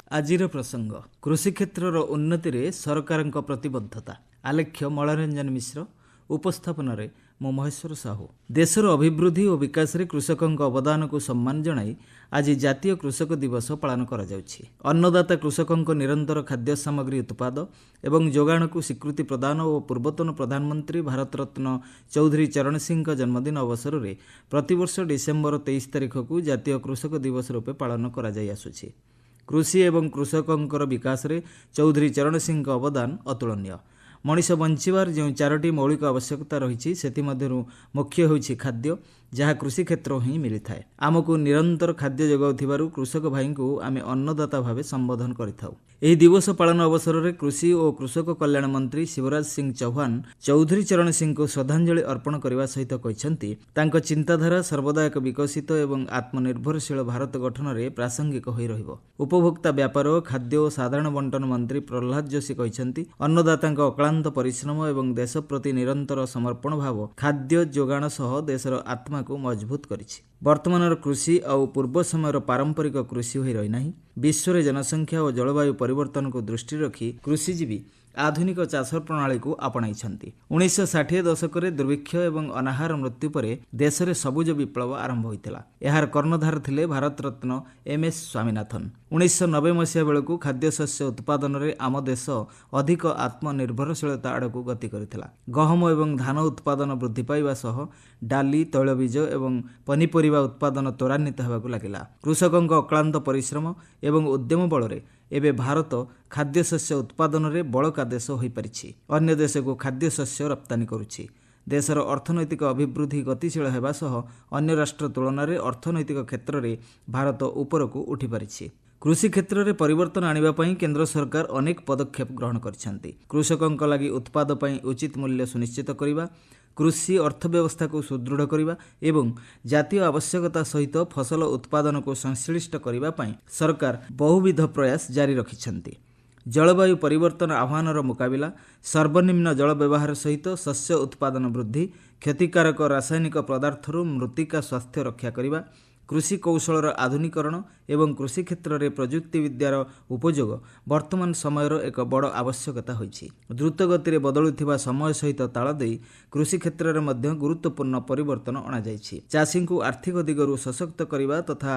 ଆଜିର ପ୍ରସଙ୍ଗ କୃଷି କ୍ଷେତ୍ରର ଉନ୍ନତିରେ ସରକାରଙ୍କ ପ୍ରତିବଦ୍ଧତା। ଆଲେଖ୍ୟ ମଳରଞ୍ଜନ ମିଶ୍ର, ଉପସ୍ଥାପନରେ ମୁଁ ମହେଶ୍ୱର ସାହୁ। ଦେଶର ଅଭିବୃଦ୍ଧି ଓ ବିକାଶରେ କୃଷକଙ୍କ ଅବଦାନକୁ ସମ୍ମାନ ଜଣାଇ ଆଜି ଜାତୀୟ କୃଷକ ଦିବସ ପାଳନ କରାଯାଉଛି। ଅନ୍ନଦାତା କୃଷକଙ୍କ ନିରନ୍ତର ଖାଦ୍ୟ ସାମଗ୍ରୀ ଉତ୍ପାଦ ଏବଂ ଯୋଗାଣକୁ ସ୍ୱୀକୃତି ପ୍ରଦାନ ଓ ପୂର୍ବତନ ପ୍ରଧାନମନ୍ତ୍ରୀ ଭାରତରତ୍ନ ଚୌଧୁରୀ ଚରଣ ସିଂଙ୍କ ଜନ୍ମଦିନ ଅବସରରେ ପ୍ରତିବର୍ଷ ଡିସେମ୍ବର 23 ତାରିଖକୁ ଜାତୀୟ କୃଷକ ଦିବସ ରୂପେ ପାଳନ କରାଯାଇ ଆସୁଛି। କୃଷି ଏବଂ କୃଷକଙ୍କର ବିକାଶରେ ଚୌଧୁରୀ ଚରଣ ସିଂଙ୍କ ଅବଦାନ ଅତୁଳନୀୟ। ମଣିଷ ବଞ୍ଚିବାର ଯେଉଁ 4ଟି ମୌଳିକ ଆବଶ୍ୟକତା ରହିଛି ସେଥିମଧ୍ୟରୁ ମୁଖ୍ୟ ହେଉଛି ଖାଦ୍ୟ, ଯାହା କୃଷି କ୍ଷେତ୍ର ହିଁ ମିଳିଥାଏ। ଆମକୁ ନିରନ୍ତର ଖାଦ୍ୟ ଯୋଗାଉଥିବାରୁ କୃଷକ ଭାଇଙ୍କୁ ଆମେ ଅନ୍ନଦାତା ଭାବେ ସମ୍ବୋଧନ କରିଥାଉ। ଏହି ଦିବସ ପାଳନ ଅବସରରେ କୃଷି ଓ କୃଷକ କଲ୍ୟାଣ ମନ୍ତ୍ରୀ ଶିବରାଜ ସିଂ ଚୌହାନ ଚୌଧୁରୀ ଚରଣ ସିଂଙ୍କୁ ଶ୍ରଦ୍ଧାଞ୍ଜଳି ଅର୍ପଣ କରିବା ସହିତ କହିଛନ୍ତି, ତାଙ୍କ ଚିନ୍ତାଧାରା ସର୍ବଦା ଏକ ବିକଶିତ ଏବଂ ଆତ୍ମନିର୍ଭରଶୀଳ ଭାରତ ଗଠନରେ ପ୍ରାସଙ୍ଗିକ ହୋଇ ରହିବ। ଉପଭୋକ୍ତା ବ୍ୟାପାର, ଖାଦ୍ୟ ଓ ସାଧାରଣ ବଣ୍ଟନ ମନ୍ତ୍ରୀ ପ୍ରହ୍ଲାଦ ଯୋଶୀ କହିଛନ୍ତି, ଅନ୍ନଦାତାଙ୍କ ଅକ୍ଳାନ୍ତ ପରିଶ୍ରମ ଏବଂ ଦେଶ ପ୍ରତି ନିରନ୍ତର ସମର୍ପଣ ଭାବ ଖାଦ୍ୟ ଯୋଗାଣ ସହ ଦେଶର ଆତ୍ମାକୁ ମଜବୁତ କରିଛି। ବର୍ତ୍ତମାନର କୃଷି ଆଉ ପୂର୍ବ ସମୟର ପାରମ୍ପରିକ କୃଷି ହୋଇ ରହିନାହିଁ। ବିଶ୍ୱରେ ଜନସଂଖ୍ୟା ଓ ଜଳବାୟୁ ପରିବର୍ତ୍ତନକୁ ଦୃଷ୍ଟିରେ ରଖି କୃଷିଜୀବୀ ଆଧୁନିକ ଚାଷ ପ୍ରଣାଳୀକୁ ଆପଣାଇଛନ୍ତି। 1960 ଦଶକରେ ଦୁର୍ଭିକ୍ଷ ଏବଂ ଅନାହାର ମୃତ୍ୟୁ ପରେ ଦେଶରେ ସବୁଜ ବିପ୍ଳବ ଆରମ୍ଭ ହୋଇଥିଲା। ଏହାର କର୍ଣ୍ଣଧାର ଥିଲେ ଭାରତରତ୍ନ MS ସ୍ୱାମୀନାଥନ୍। 1990 ମସିହା ବେଳକୁ ଖାଦ୍ୟଶସ୍ୟ ଉତ୍ପାଦନରେ ଆମ ଦେଶ ଅଧିକ ଆତ୍ମନିର୍ଭରଶୀଳତା ଆଡ଼କୁ ଗତି କରିଥିଲା। ଗହମ ଏବଂ ଧାନ ଉତ୍ପାଦନ ବୃଦ୍ଧି ପାଇବା ସହ ଡାଲି, ତୈଳବୀଜ ଏବଂ ପନିପରିବା ଉତ୍ପାଦନ ତ୍ୱରାନ୍ୱିତ ହେବାକୁ ଲାଗିଲା। କୃଷକଙ୍କ ଅକ୍ଳାନ୍ତ ପରିଶ୍ରମ ଏବଂ ଉଦ୍ୟମ ବଳରେ ଏବେ ଭାରତ ଖାଦ୍ୟଶସ୍ୟ ଉତ୍ପାଦନରେ ବଳକା ଦେଶ ହୋଇପାରିଛି। ଅନ୍ୟ ଦେଶକୁ ଖାଦ୍ୟଶସ୍ୟ ରପ୍ତାନି କରୁଛି। ଦେଶର ଅର୍ଥନୈତିକ ଅଭିବୃଦ୍ଧି ଗତିଶୀଳ ହେବା ସହ ଅନ୍ୟ ରାଷ୍ଟ୍ର ତୁଳନାରେ ଅର୍ଥନୈତିକ କ୍ଷେତ୍ରରେ ଭାରତ ଉପରକୁ ଉଠିପାରିଛି। କୃଷି କ୍ଷେତ୍ରରେ ପରିବର୍ତ୍ତନ ଆଣିବା ପାଇଁ କେନ୍ଦ୍ର ସରକାର ଅନେକ ପଦକ୍ଷେପ ଗ୍ରହଣ କରିଛନ୍ତି। କୃଷକଙ୍କ ଲାଗି ଉତ୍ପାଦ ପାଇଁ ଉଚିତ ମୂଲ୍ୟ ସୁନିଶ୍ଚିତ କରିବା, କୃଷି ଅର୍ଥବ୍ୟବସ୍ଥାକୁ ସୁଦୃଢ଼ କରିବା ଏବଂ ଜାତୀୟ ଆବଶ୍ୟକତା ସହିତ ଫସଲ ଉତ୍ପାଦନକୁ ସଂଶ୍ଳିଷ୍ଟ କରିବା ପାଇଁ ସରକାର ବହୁବିଧ ପ୍ରୟାସ ଜାରି ରଖିଛନ୍ତି। ଜଳବାୟୁ ପରିବର୍ତ୍ତନ ଆହ୍ୱାନର ମୁକାବିଲା, ସର୍ବନିମ୍ନ ଜଳ ବ୍ୟବହାର ସହିତ ଶସ୍ୟ ଉତ୍ପାଦନ ବୃଦ୍ଧି, କ୍ଷତିକାରକ ରାସାୟନିକ ପଦାର୍ଥରୁ ମୃତ୍ତିକା ସ୍ୱାସ୍ଥ୍ୟ ରକ୍ଷା କରିବା, କୃଷି କୌଶଳର ଆଧୁନିକରଣ ଏବଂ କୃଷି କ୍ଷେତ୍ରରେ ପ୍ରଯୁକ୍ତିବିଦ୍ୟାର ଉପଯୋଗ ବର୍ତ୍ତମାନ ସମୟର ଏକ ବଡ଼ ଆବଶ୍ୟକତା ହୋଇଛି। ଦ୍ରୁତଗତିରେ ବଦଳୁଥିବା ସମୟ ସହିତ ତାଳ ଦେଇ କୃଷି କ୍ଷେତ୍ରରେ ମଧ୍ୟ ଗୁରୁତ୍ୱପୂର୍ଣ୍ଣ ପରିବର୍ତ୍ତନ ଅଣାଯାଇଛି। ଚାଷୀଙ୍କୁ ଆର୍ଥିକ ଦିଗରୁ ସଶକ୍ତ କରିବା ତଥା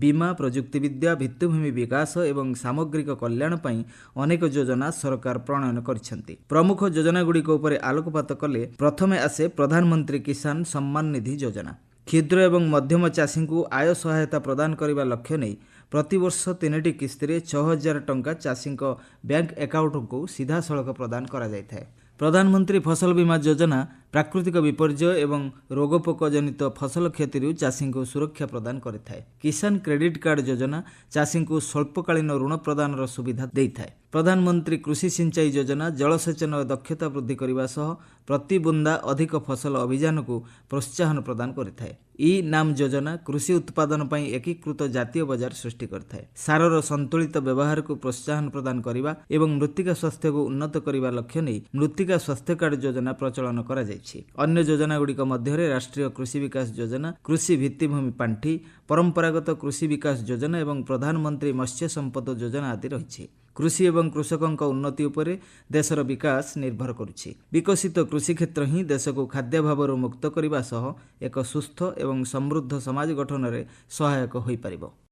ବୀମା, ପ୍ରଯୁକ୍ତିବିଦ୍ୟା, ଭିତ୍ତିଭୂମି ବିକାଶ ଏବଂ ସାମଗ୍ରିକ କଲ୍ୟାଣ ପାଇଁ ଅନେକ ଯୋଜନା ସରକାର ପ୍ରଣୟନ କରିଛନ୍ତି। ପ୍ରମୁଖ ଯୋଜନାଗୁଡ଼ିକ ଉପରେ ଆଲୋକପାତ କଲେ ପ୍ରଥମେ ଆସେ ପ୍ରଧାନମନ୍ତ୍ରୀ କିଷାନ ସମ୍ମାନ ନିଧି ଯୋଜନା। କ୍ଷୁଦ୍ର ଏବଂ ମଧ୍ୟମ ଚାଷୀଙ୍କୁ ଆୟ ସହାୟତା ପ୍ରଦାନ କରିବା ଲକ୍ଷ୍ୟ ନେଇ ପ୍ରତିବର୍ଷ 3ଟି କିସ୍ତିରେ 6,000 ଟଙ୍କା ଚାଷୀଙ୍କ ବ୍ୟାଙ୍କ ଆକାଉଣ୍ଟକୁ ସିଧାସଳଖ ପ୍ରଦାନ କରାଯାଇଥାଏ। ପ୍ରଧାନମନ୍ତ୍ରୀ ଫସଲ ବୀମା ଯୋଜନା ପ୍ରାକୃତିକ ବିପର୍ଯ୍ୟୟ ଏବଂ ରୋଗପୋକ ଜନିତ ଫସଲ କ୍ଷତିରୁ ଚାଷୀଙ୍କୁ ସୁରକ୍ଷା ପ୍ରଦାନ କରିଥାଏ। କିଷାନ କ୍ରେଡିଟ୍ କାର୍ଡ ଯୋଜନା ଚାଷୀଙ୍କୁ ସ୍ୱଳ୍ପକାଳୀନ ଋଣ ପ୍ରଦାନର ସୁବିଧା ଦେଇଥାଏ। ପ୍ରଧାନମନ୍ତ୍ରୀ କୃଷି ସିଞ୍ଚାଇ ଯୋଜନା ଜଳସେଚନ ଦକ୍ଷତା ବୃଦ୍ଧି କରିବା ସହ ପ୍ରତି ବୁନ୍ଦା ଅଧିକ ଫସଲ ଅଭିଯାନକୁ ପ୍ରୋତ୍ସାହନ ପ୍ରଦାନ କରିଥାଏ। ଇ-ନାମ ଯୋଜନା କୃଷି ଉତ୍ପାଦନ ପାଇଁ ଏକୀକୃତ ଜାତୀୟ ବଜାର ସୃଷ୍ଟି କରିଥାଏ। ସାରର ସନ୍ତୁଳିତ ବ୍ୟବହାରକୁ ପ୍ରୋତ୍ସାହନ ପ୍ରଦାନ କରିବା ଏବଂ ମୃତ୍ତିକା ସ୍ୱାସ୍ଥ୍ୟକୁ ଉନ୍ନତ କରିବା ଲକ୍ଷ୍ୟ ନେଇ ମୃତ୍ତିକା ସ୍ୱାସ୍ଥ୍ୟ କାର୍ଡ ଯୋଜନା ପ୍ରଚଳନ କରାଯାଇଛି। ଅନ୍ୟ ଯୋଜନାଗୁଡ଼ିକ ମଧ୍ୟରେ ରାଷ୍ଟ୍ରୀୟ କୃଷି ବିକାଶ ଯୋଜନା, କୃଷି ଭିତ୍ତିଭୂମି ପାଣ୍ଠି, ପରମ୍ପରାଗତ କୃଷି ବିକାଶ ଯୋଜନା ଏବଂ ପ୍ରଧାନମନ୍ତ୍ରୀ ମତ୍ସ୍ୟ ସମ୍ପଦ ଯୋଜନା ଆଦି ରହିଛି। କୃଷି ଏବଂ କୃଷକଙ୍କ ଉନ୍ନତି ଉପରେ ଦେଶର ବିକାଶ ନିର୍ଭର କରୁଛି। ବିକଶିତ କୃଷି କ୍ଷେତ୍ର ହିଁ ଦେଶକୁ ଖାଦ୍ୟାଭାବରୁ ମୁକ୍ତ କରିବା ସହ ଏକ ସୁସ୍ଥ ଏବଂ ସମୃଦ୍ଧ ସମାଜ ଗଠନରେ ସହାୟକ ହୋଇପାରିବ।